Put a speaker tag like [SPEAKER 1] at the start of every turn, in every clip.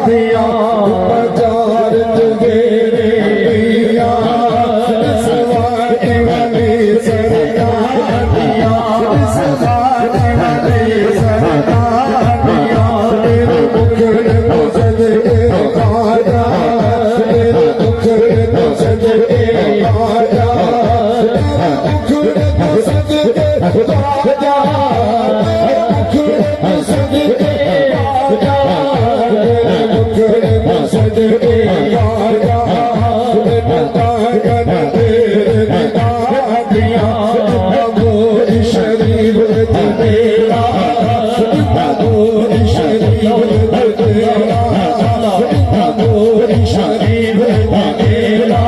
[SPEAKER 1] दिया बाजार तुझे दिया सवारी वाली सरकार दिया सवारी वाली सरकार दिया तेरे मुखड़े को सजके राजा तेरे मुखड़े को सजके राजा तेरे मुखड़े को सजके राजा सजके राजा दिया गोरी शरीफ तेरा गोरी शरीफ तेरा गोरी शरीफ तेरा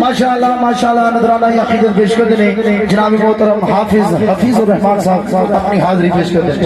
[SPEAKER 2] माशाअल्लाह माशाअल्लाह नजराना अकीदत पेश कर देने जनाब मोहतरम हफीजुर रहमान साहब अपनी हाजिरी पेश कर देने।